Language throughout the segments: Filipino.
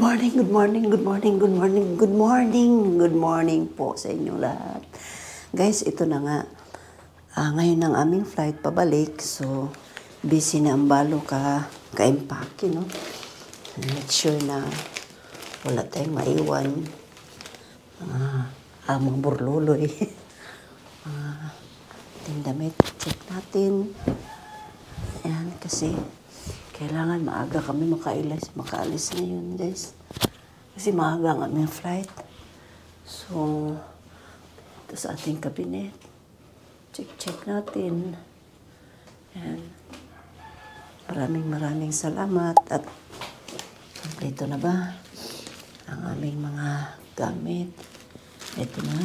morning, good morning, good morning, good morning, good morning, good morning po sa inyo lahat. Guys, ito na nga. Ngayon ang aming flight pabalik. So, busy na ang balo ka-empake, no? Make sure na wala tayong maiwan. Mga burluloy. Damit, check natin. Ayan, kasi kailangan maaga kami makaalis ngayon, guys. Kasi maaga ang aming flight. So, ito sa ating cabinet. Check natin. Ayan. Maraming salamat. At ito na ba ang aming mga gamit. Ito na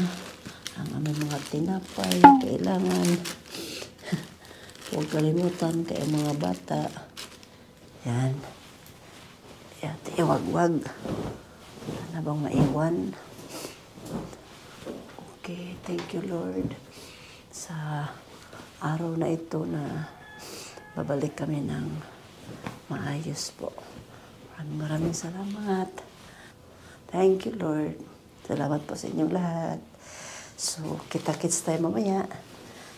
ang aming mga tinapay. Kailangan huwag kalimutan kaya mga bata. Yan. Yan. Iwag-wag. Ano bang maiwan? Okay. Thank you, Lord. Sa araw na ito na babalik kami ng maayos po. Maraming salamat. Thank you, Lord. Salamat po sa inyong lahat. So, kita-kits tayo mamaya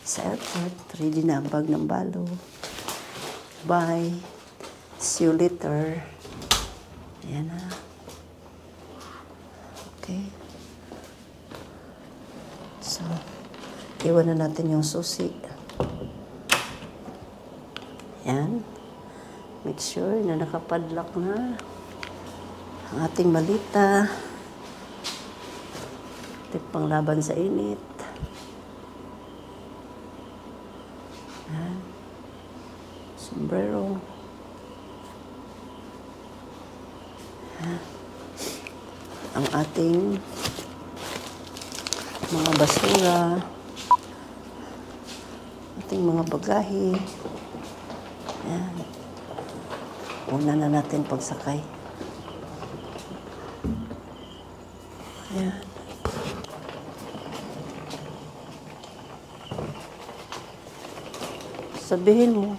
sa airport. Ready na ang bag ng balo. Bye. See you later. Ayan na. Okay. So, iwan na natin yung susi. Ayan. Make sure na nakapadlock na ang ating malita. Ito panglaban sa init. Ayan. Sombrero. Ang ating mga basura, ating mga bagahe. Ayan. Una na natin pagsakay. Ayan. Sabihin mo.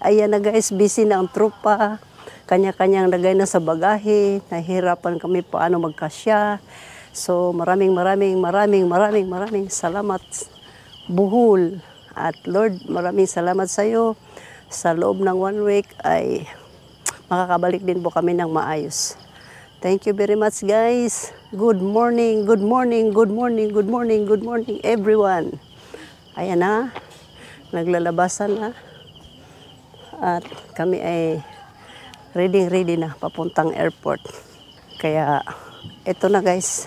Ayan na guys, busy na ang trupa. Kanya-kanyang lagay na sa bagahe. Nahihirapan kami paano magkasya. So maraming salamat buhol. At Lord, maraming salamat sa iyo. Sa loob ng 1 week ay makakabalik din po kami ng maayos. Thank you very much guys. Good morning everyone. Ayan na, naglalabasan na. At kami ay ready na papuntang airport. Kaya ito na guys.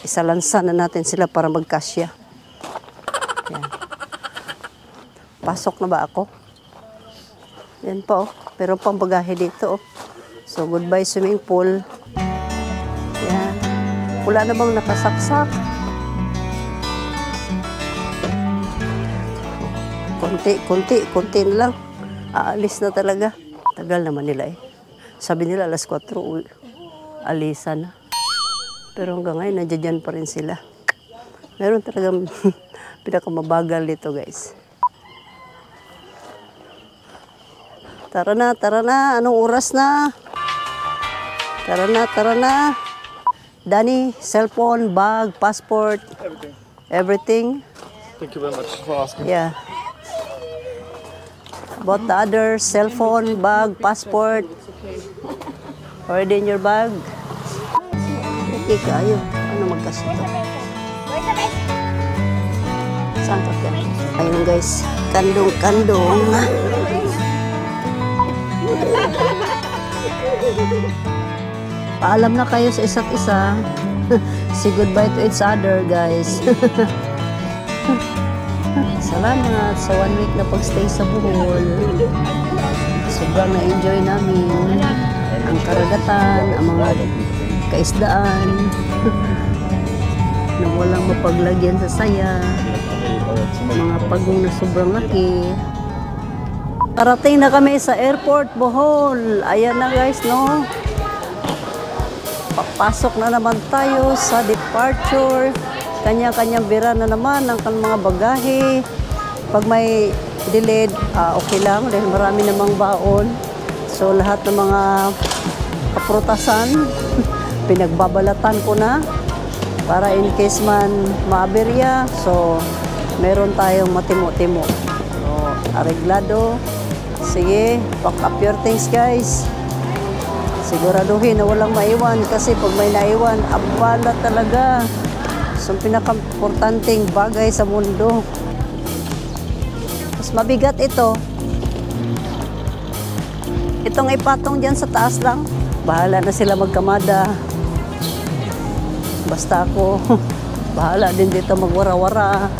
Isalansa na natin sila para magkasya. Yan. Pasok na ba ako? Yan po. Pero pang bagahe dito. So goodbye swimming pool. Yan. Wala na bang nakasaksak? Konti na lang. Aalis na talaga. Tagal naman nila eh. Sabi nila alas 4, alisan na. Pero hanggang ngayon, nandiyan pa rin sila. Meron talagang pinakamabagal dito guys. Tara na. Anong oras na? Tara na. Danny, cellphone, bag, passport. Everything. Thank you very much for asking. Yeah. About the other, cell phone, bag, passport. Already in your bag? Okay kayo. Ano magkasito? Saan ka kaya? Ayun guys, kandong. Paalam na kayo sa isa't isa. Say goodbye to each other guys. Salamat sa 1 week na pagstay sa Bohol. Sobrang na-enjoy namin ang karagatan, ang mga kaisdaan na walang mapaglagyan sa saya, mga pagong na sobrang laki. Parating na kami sa airport, Bohol. Ayan na guys, no? Papasok na naman tayo sa departure. kanya-kanyang bira na naman ng mga bagahe. Pag may delayed, okay lang dahil marami namang baon. So lahat ng mga kaprutasan, pinagbabalatan ko na para in case man maaberya. So meron tayong matimo-timo. So areglado. Sige, pack up your things guys. Siguraduhin na walang maiwan kasi pag may naiwan, abala talaga. So, pinaka-importanting bagay sa mundo. Mas mabigat ito. Itong ipatong dyan sa taas lang. Bahala na sila magkamada. Basta ako, bahala din dito magwara-wara.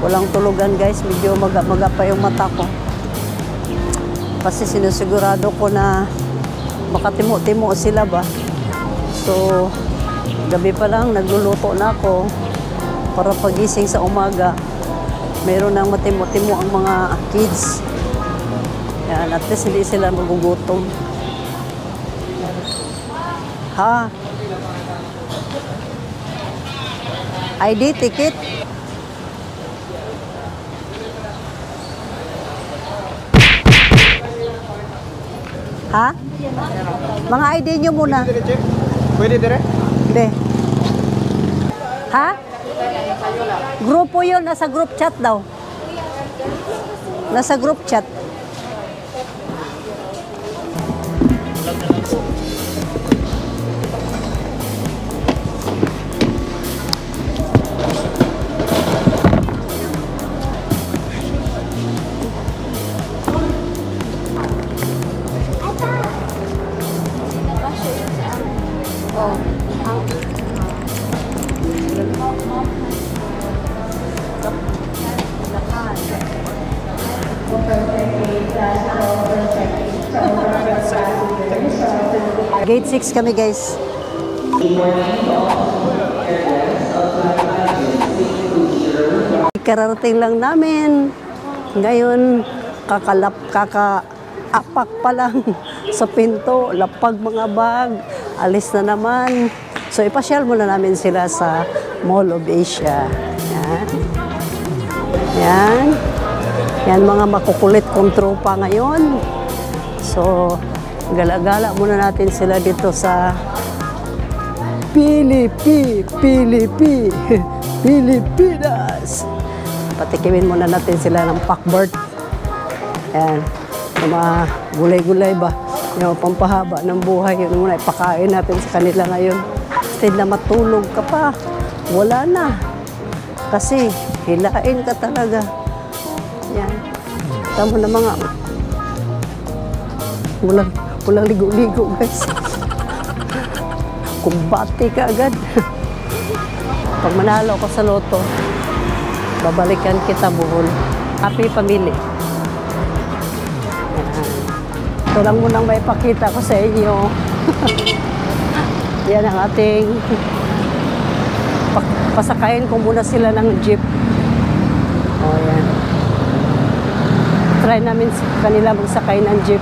Walang tulugan guys, medyo maga-maga pa yung mata ko. Kasi sinusigurado ko na makatimo-timo sila ba. So, gabi pa lang nagluluto na ako para pagising sa umaga. Meron nang matimo-timo ang mga kids. Yan, at least hindi sila magugutom. Ha? ID ticket? Ha? Mga ID nyo muna. Pwede dire? Be. Ha? Grupo yun, nasa group chat daw. Nasa group chat. Gate 6 kami guys. Kararating lang namin. Ngayon, kakaapak pa lang sa pinto. Lapag mga bag. Alis na naman. So, ipasyal muna namin sila sa Mall of Asia. Yan. Yan. Yan mga makukulit kong tropa ngayon. So, gala-gala muna natin sila dito sa Pilipinas. Patikimin muna natin sila ng pakbert. Yan. Yung mga gulay-gulay ba? Yung pampahaba ng buhay. Yun muna, ipakain natin sa kanila ngayon. Instead na matulog ka pa, wala na. Kasi hilain ka talaga. Yan. Tama na mga walang ligo-ligo guys. Kumbate ka agad. Pag manalo ko sa loto, babalikan kita Bohol. Happy family. Ito lang munang maipakita ko sa inyo. Yan ang ating pasakayin ko muna sila ng jeep. O yan. Try namin kanila magsakay ng jeep.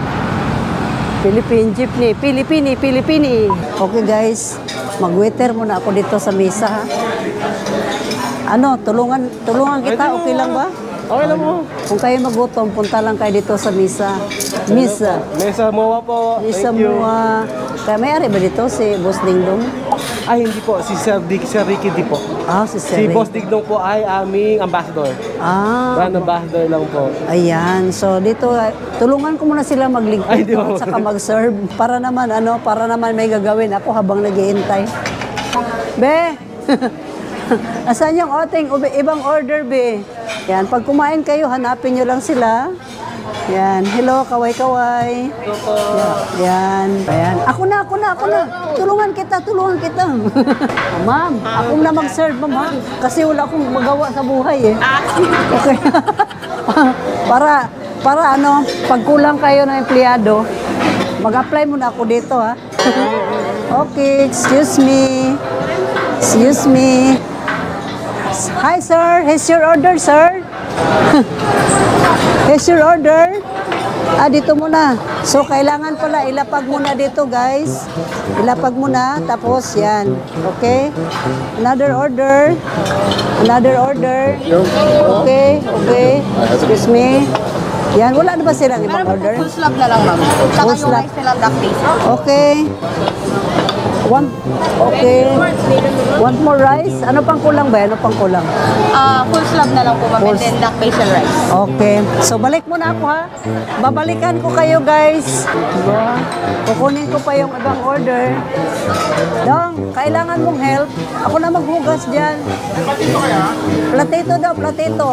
Philippine jeepney. Pilipini. Okay guys, mag-waiter muna ako dito sa mesa ha. Ano, tulungan kita, okay lang ba? Okay lang mo. Kung kayo magutom, punta lang kayo dito sa mesa. Mesa Moa po. Mesa Thank you. Moa. Kaya may ari ba dito si Boss Dingdong? Ay, hindi po. Si Sir Ricky di po. Ah, si Sir Si Ricky. Boss Digdong po ay aming ambassador. Brand ambassador lang po. Ayan. So dito, tulungan ko muna sila Ay, di ba? maglingkod at saka mag-serve. Para naman may gagawin ako habang naghihintay. Be! Asan yung ating ibang order, be? Yan, pag kumain kayo, hanapin nyo lang sila. Yan. Hello, kaway-kaway. Yan. Ayan. Ako na. Tulungan kita. Ma'am, ako na mag-serve, ma'am. Kasi wala akong magawa sa buhay, eh. Okay. para pag kulang kayo ng empleyado, mag-apply muna ako dito, ha. Okay, excuse me. Hi, sir. Here's your order, sir. Here's your order. Dito muna. So, kailangan pala ilapag muna dito, guys. Ilapag muna, tapos yan. Okay? Another order. Another order. Okay, okay. Excuse me. Yan, wala na ba silang ibang order? Full slab na lang, ma'am. Saka Full yung slab. rice nila duck base. Okay. Okay. Want more rice? Ano pang kulang ba? Ano pang kulang? Full slab na lang po, ma'am. And then duck basil rice. Okay. So, balik muna ako, ha? Babalikan ko kayo, guys. Diba? Kukunin ko pa yung ibang order. Dong, kailangan mong help. Ako na maghugas dyan. Platito daw, platito.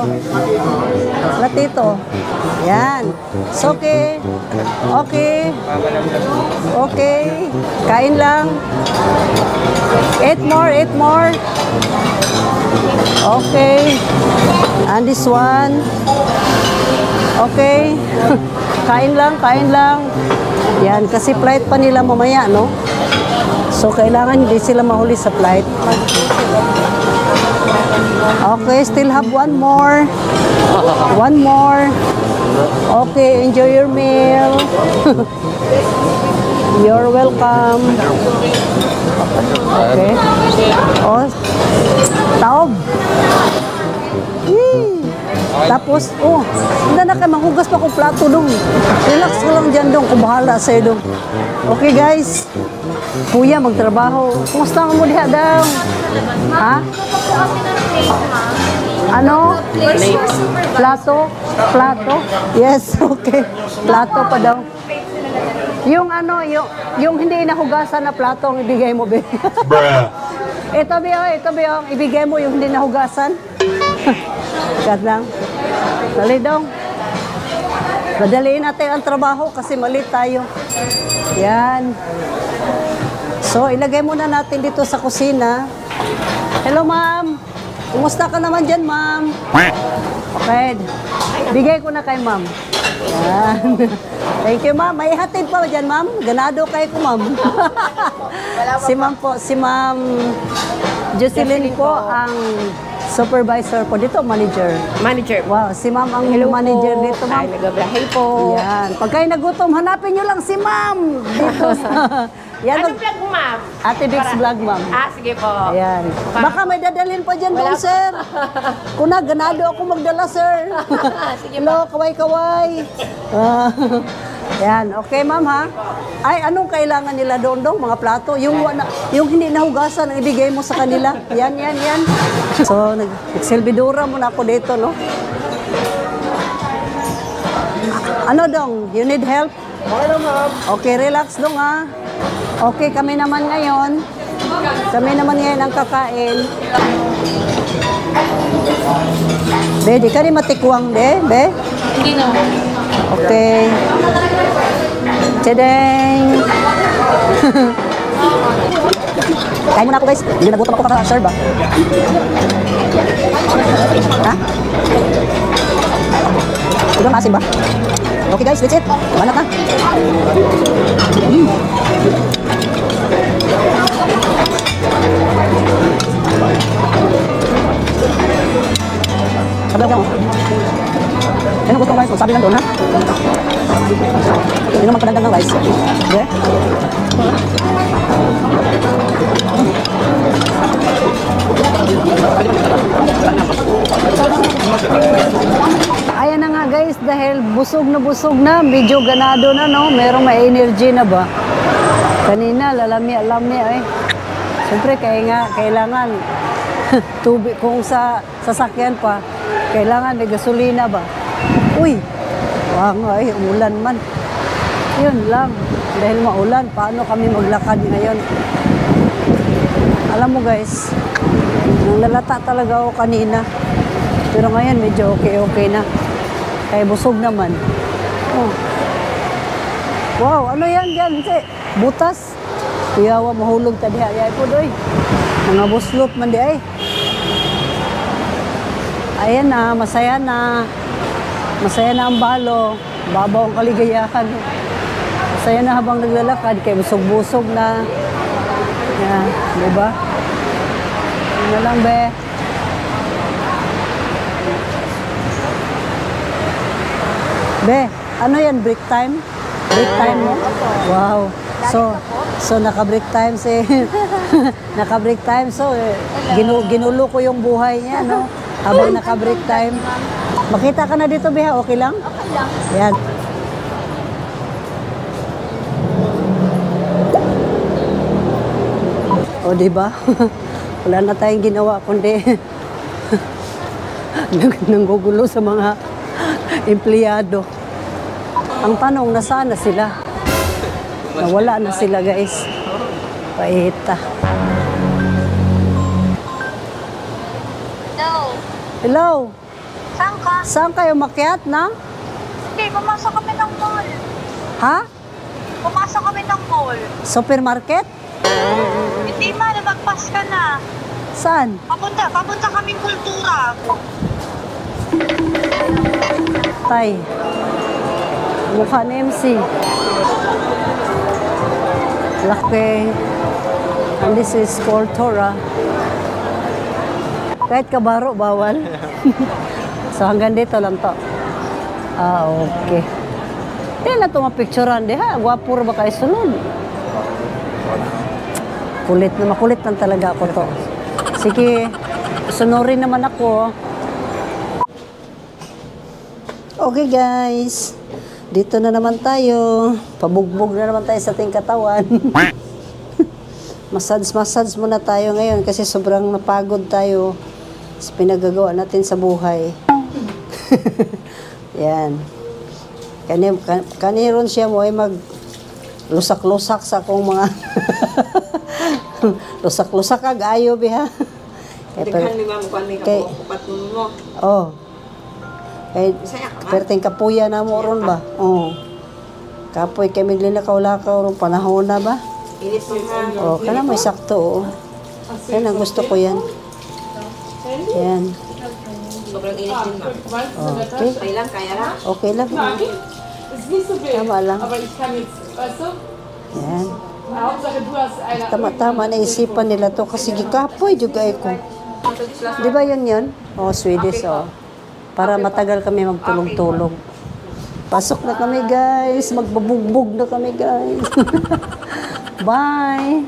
Platito. Yan. So, okay. Okay. Okay. Kain lang. 8 more, 8 more. Okay. And this one. Okay. Kain lang, kain lang. Yan, kasi flight pa nila mamaya, no? So, kailangan hindi sila mahuli sa flight. Okay, still have one more. One more. Okay, enjoy your meal. You're welcome. Okay. Oh, taob. Tapos, hindi na kayo manghugas pa kong plato dong. Relax ka lang dyan dong, kung bahala sa'yo dong. Okay guys, kuya magtrabaho. Kumusta mo diha daw? Ha? Ano? Plato? Plato? Yes, okay. Plato pa daw. Yung ano, yung hindi nahugasan na plato ang ibigay mo, be. Ito, be, ibigay mo yung hindi nahugasan. Kat lang. Dali dong. Madaliin natin ang trabaho kasi mali tayo. Yan. So, ilagay muna natin dito sa kusina. Hello, ma'am. Kumusta ka naman dyan, ma'am? Okay. Bigay ko na kay ma'am. Yan. Thank you, ma'am. May hatid pa dyan, ma'am. Ganado kayo ko, ma'am. Si ma'am po, si ma'am Jocelyn po ang supervisor po dito, manager. Manager. Wow, si ma'am ang manager dito, ma'am. Nagabrahay po. Yan. Pag kayo nagutom, hanapin nyo lang si ma'am dito. Yan. Anong vlog mo, ma'am? Ate Bix Vlog, ma'am. Sige po. Ayan. Baka may dadalhin pa dyan doon, sir. Kuna, ganado ako magdala, sir. Sige Hello, kaway-kaway. Yan. Okay, ma'am, ha? Ay, anong kailangan nila doon, mga plato? Yung hindi nahugasan, ang ibigay mo sa kanila. Yan, yan, yan. So, nagsilbidura muna ako dito, no? Ano dong? You need help? Okay lang, ma'am. Okay, relax dong, ha? Okay, kami naman ngayon. Kami naman ngayon ang kakain. Be, di ka rin matikwang, be? Hindi na. Okay. Tadang! Kain muna ako, guys. Hindi nagutom ako kaka-serve, ba? Ha? Ito ang asin ba? Okay, guys, that's it. Manat na. Sabi lang mo. Yan ang gusto ng rice. Magsabi lang doon, ha? Hindi naman padagdag ng rice. Okay? Ayan na nga guys, dahil busog na, medyo ganado na, no? Merong may energy na ba? Kanina, lalami ay. Siyempre, kailangan tubig, kung sa sasakyan pa, kailangan may gasolina ba? Uy, ay, umulan man. Yun lang, dahil maulan, paano kami maglakad ngayon? Alam mo guys, nanlalata talaga ako kanina. Pero ngayon, medyo okay na. Kaya busog naman. Oh. Wow, ano yan dyan? Butas. Kuyawa, mahulog ta diha. Ay po doy. Mga buslot man di ay. Ayan na, masaya na. Masaya na ang balo. Babaw ang kaligayahan. Masaya na habang naglalakad. Kaya busog-busog na. Yan, diba? Ano lang, be? Be, Ano yan, break time? Break time mo? Wow. So naka-break time si naka-break time. So ginulo ko yung buhay niya, no? Habang naka-break time. Makita ka na dito, Biha, okay lang? Okay lang. Yan. O, di ba? Wala na tayong ginawa kundi nanggugulo sa mga empleyado. Ang tanong, nasaan na sila? Nawala na sila, guys. Paita. No. Hello? Saan ka? Saan kayo makiat na? Hindi, pumasok kami ng mall. Ha? Pumasok kami ng mall. Supermarket? Hindi ma, lumagpas ka na. Saan? Papunta kaming kultura. Tay. Mukha ni MC. Laki. And this is Cultura. Kahit kabaro, bawal. So hanggang dito lang to. Ah, okay. Hindi na ito mapicturean. Di ha? Gwapuro ba kayo sunod? Kulit na makulit lang talaga ako to. Sige, sunurin naman ako. Okay guys, dito na naman tayo. Pabugbog na naman tayo sa ating katawan. Massage muna tayo ngayon kasi sobrang napagod tayo sa pinagagawa natin sa buhay. Yan. Kaniron siya mo ay mag lusak-lusak sa akong mga lusak-lusak kag ayo biha. Kay mo. oh. Kay perting kapuya na mo ron ba? Oh. Kapoy kami linakaw-lakaw ron panahon na ba? Init mo ha. Oh, kana may sakto oh. Yan ang gusto ko yan. Yan. Sobrang init din ma. Okay. Okay lang, kaya lang. Okay lang. Ist nicht so wild, Tama lang. aber ich kann jetzt, weißt du, Yan. Hauptsache du hast eine. Tama-tama na isipan nila to kasi gikapoy juga ko. Di ba yun? Oh, Swedish, oh. Para matagal kami magtulog-tulog. Pasok na kami, guys. Magbabugbog na kami, guys. Bye!